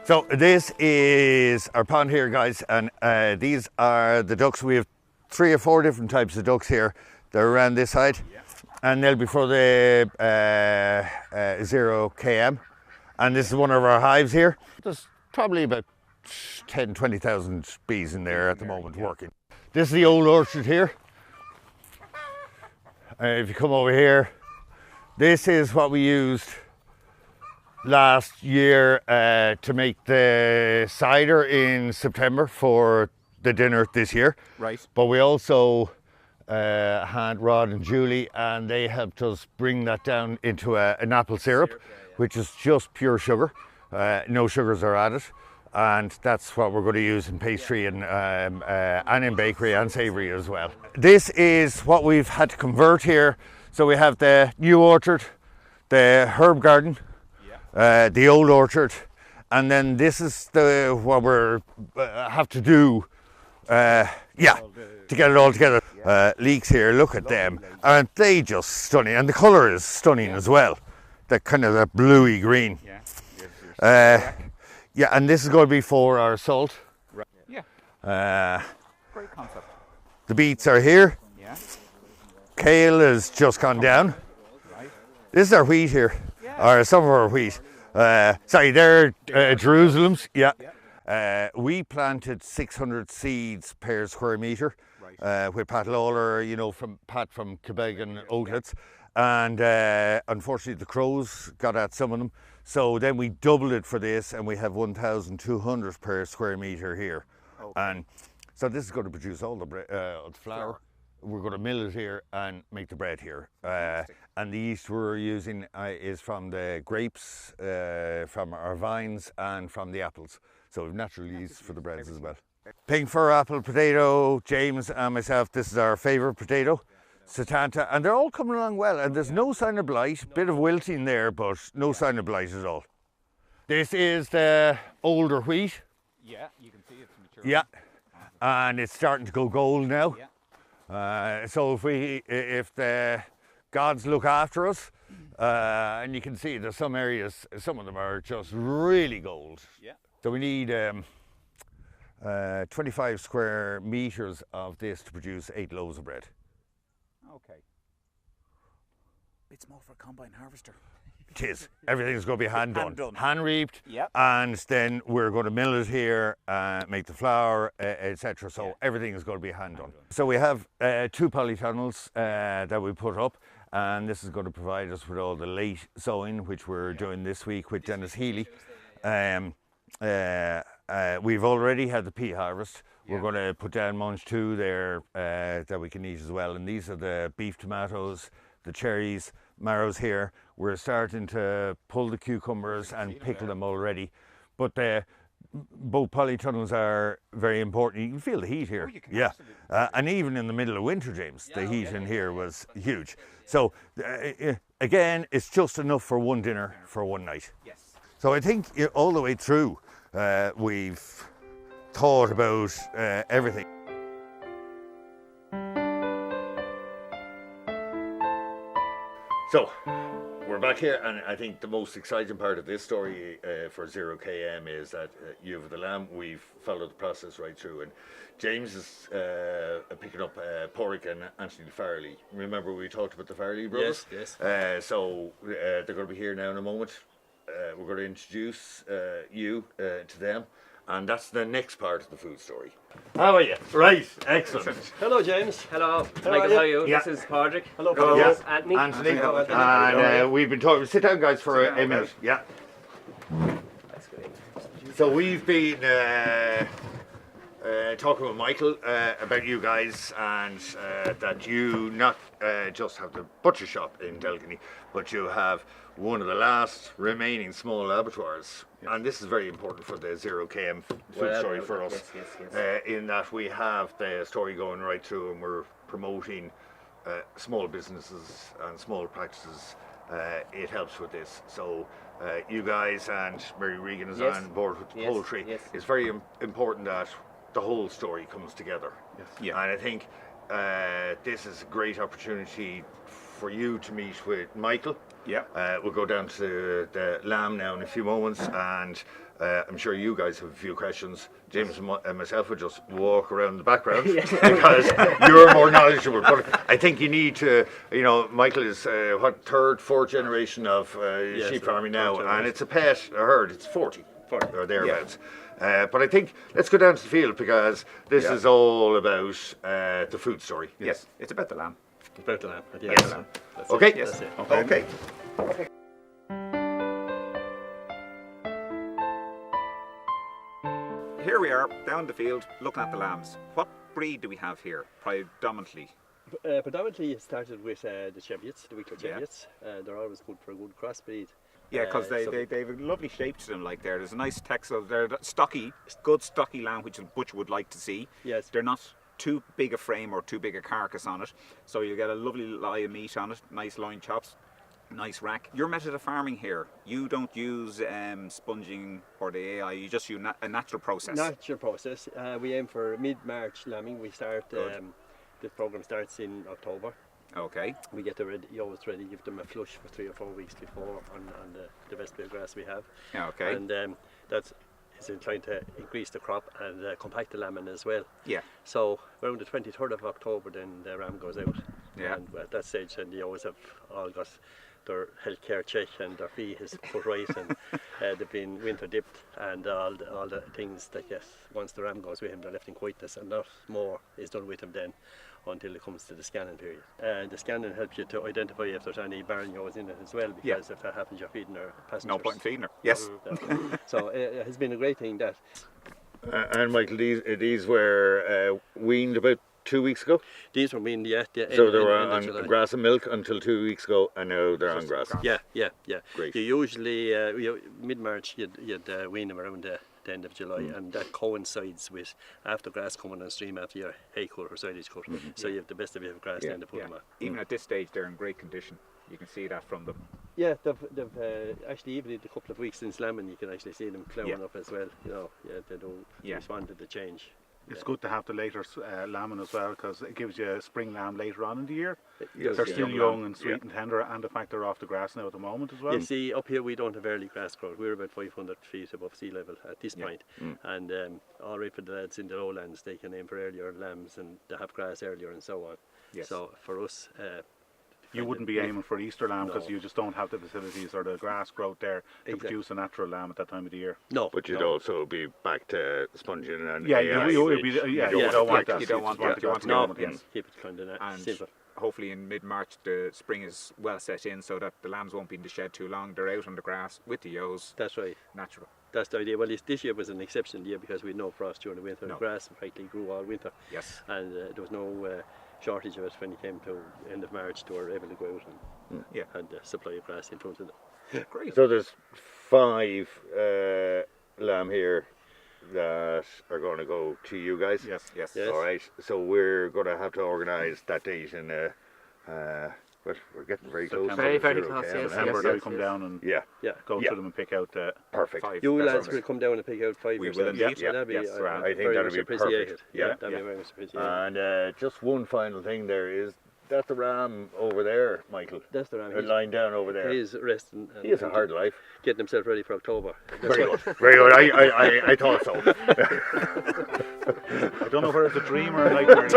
So this is our pond here, guys, and these are the ducks. We have 3 or 4 different types of ducks here. They're around this side, and they'll be for the ZER0KM. And this is one of our hives here. There's probably about 20,000 bees in there at the moment working. This is the old orchard here. If you come over here, this is what we used last year to make the cider in September for the dinner this year. Right. But we also had Rod and Julie, and they helped us bring that down into an apple syrup, which is just pure sugar. No sugars are added. And that's what we're going to use in pastry and in bakery and savoury as well. This is what we've had to convert here. So we have the new orchard, the herb garden, the old orchard, and then this is what we're have to do, to get it all together. Leeks here, look at them, aren't they just stunning? And the colour is stunning as well. That kind of that bluey green. Yeah, and this is going to be for our salt. Right. Yeah. Great concept. The beets are here. Yeah. Kale has just gone down. Right. This is our wheat here, or some of our wheat. Sorry, they're Jerusalems. Yeah. We planted 600 seeds per square metre with Pat Lawler, from Pat from Quebec and Oatlets. And unfortunately, the crows got at some of them. So then we doubled it for this, and we have 1,200 per square metre here. Okay. And so this is going to produce all the flour. We're going to mill it here and make the bread here. And the yeast we're using is from the grapes, from our vines, and from the apples. So we've natural yeast for the breads as well. Pink fir apple potato, James and myself, this is our favourite potato. Satanta, and they're all coming along well, and there's no sign of blight. Bit of wilting there, but no sign of blight at all. This is the older wheat. Yeah, you can see it's mature. Yeah, and it's starting to go gold now. Yeah. So if the gods look after us, and you can see there's some areas, some of them are just really gold. Yeah. So we need 25 square metres of this to produce 8 loaves of bread. Okay. It's more for a combine harvester. It is. Everything's going to be hand done. Hand reaped. Yep. And then we're going to mill it here, make the flour, etc. So everything is going to be hand done. So we have 2 polytunnels that we put up, and this is going to provide us with all the late sowing, which we're doing this week with Dennis Healy. We've already had the pea harvest. We're going to put down munch 2 there that we can eat as well. And these are the beef tomatoes, the cherries, marrows here. We're starting to pull the cucumbers and pickle them already. But both polytunnels are very important. You can feel the heat here. And even in the middle of winter, James, the heat in here was huge. So again, it's just enough for one dinner for one night. Yes. So I think all the way through, we've thought about everything. So we're back here, and I think the most exciting part of this story for ZER0KM is that you have the lamb. We've followed the process right through, and James is picking up Porrick and Anthony Farley. Remember we talked about the Farley brothers? Yes. So they're going to be here now in a moment. We're going to introduce you to them. And that's the next part of the food story. How are you? Right, excellent. Hello, James. Hello, Michael. How are you? Yeah. This is Padraig. Hello, Yeah. Anthony. Anthony. And we've been talking. Sit down, guys, for a minute. Yeah. That's good. So we've been talking with Michael about you guys, and that you not just have the butcher shop in Delgany, but you have one of the last remaining small abattoirs. And this is very important for the ZER0KM food story for us. Yes. In that we have the story going right through, and we're promoting small businesses and small practices. It helps with this. So you guys and Mary Regan is on board with the poultry. It's very important that the whole story comes together. Yeah. And I think this is a great opportunity for you to meet with Michael. Yeah. We'll go down to the lamb now in a few moments, and I'm sure you guys have a few questions. James and myself will just walk around the background because you're more knowledgeable. But I think you need to, Michael is third, fourth generation of sheep farming now, and it's a pet herd. It's 40 or thereabouts. But I think let's go down to the field because this is all about the food story. Yes, it's about the lamb. About the lamb. Yes. That's Okay. It. That's it. Okay. Here we are, down the field, looking at the lambs. What breed do we have here, predominantly? Predominantly it started with the Cheviots, the Wicklow Yeah. Cheviots. They're always good for a good crossbreed. Yeah, because they have a lovely shape to them. Like there's a nice texel. They're stocky, good stocky lamb, which a butcher would like to see. Yes. They're not too big a frame or too big a carcass on it, so you get a lovely lie of meat on it. Nice loin chops, nice rack. Your method of farming here, you don't use sponging or the AI. You just use a natural process. Natural process. We aim for mid-March lambing. We start. The program starts in October. Okay. We get the yolks ready, give them a flush for 3 or 4 weeks before on the best bit of grass we have. Yeah, okay. And that's trying to increase the crop and compact the lamb as well. Yeah. So around the 23rd of October then the ram goes out. Yeah. And at that stage then the ewes have all got their healthcare check and their fee is put right and they've been winter dipped and all the things that once the ram goes with him they're left in quietness and not more is done with him then until it comes to the scanning period. The scanning helps you to identify if there's any barren ewes in it as well, because if that happens you're feeding their passengers. No point in feeding her. Yes. So it has been a great thing that. And Michael, these were weaned about 2 weeks ago? These were weaned, So they were on grass and milk until 2 weeks ago, and now they're on grass. Yeah. Great. You usually, mid-March, you'd wean them around the end of July, and that coincides with after grass coming on stream after your hay cut or silage cut. So you have the best of your grass then to put them on. Even at this stage, they're in great condition. You can see that from them. Yeah, they've actually, even in the couple of weeks since lambing, you can actually see them ploughing up as well. They don't respond to the change. It's good to have the later lambing as well because it gives you a spring lamb later on in the year. Yes, They're still young and sweet and tender, and the fact they're off the grass now at the moment as well. You see, up here we don't have early grass growth. We're about 500 feet above sea level at this point. And all right for the lads in the lowlands, they can aim for earlier lambs and they have grass earlier and so on. Yes. So for us, you wouldn't be aiming for Easter lamb because you just don't have the facilities or the grass growth there to produce a natural lamb at that time of the year. No. But you'd also be back to sponging and you don't want that. You don't want that. You want to No, go keep it kind of simple. Hopefully in mid-March the spring is well set in so that the lambs won't be in the shed too long. They're out on the grass with the ewes. That's right. Natural. That's the idea. Well, this year was an exceptional year because we had no frost during the winter. The grass practically grew all winter. Yes. And there was no shortage of it when it came to end of March. They were able to go out and supply of grass in front of them. Great. So there's 5 lamb here that are going to go to you guys. Yes. All right. So we're going to have to organise that date in. But we're getting very close. Very, very ZER0KM close, yes, and September, yes, they'll yes, come yes. down and go Yeah. through them and pick out Perfect. 5. You That's lads right. will come down and pick out 5 We will yourselves. indeed. That'd be, Yes, I think very that'd much be appreciated. perfect. That'd be very much appreciated. And just one final thing there is that the ram over there, Michael. That's the ram. Lying down over there. He's resting. He has a hard life. Getting himself ready for October. Very good. Very good. I thought so. I don't know whether it's a dream or a nightmare.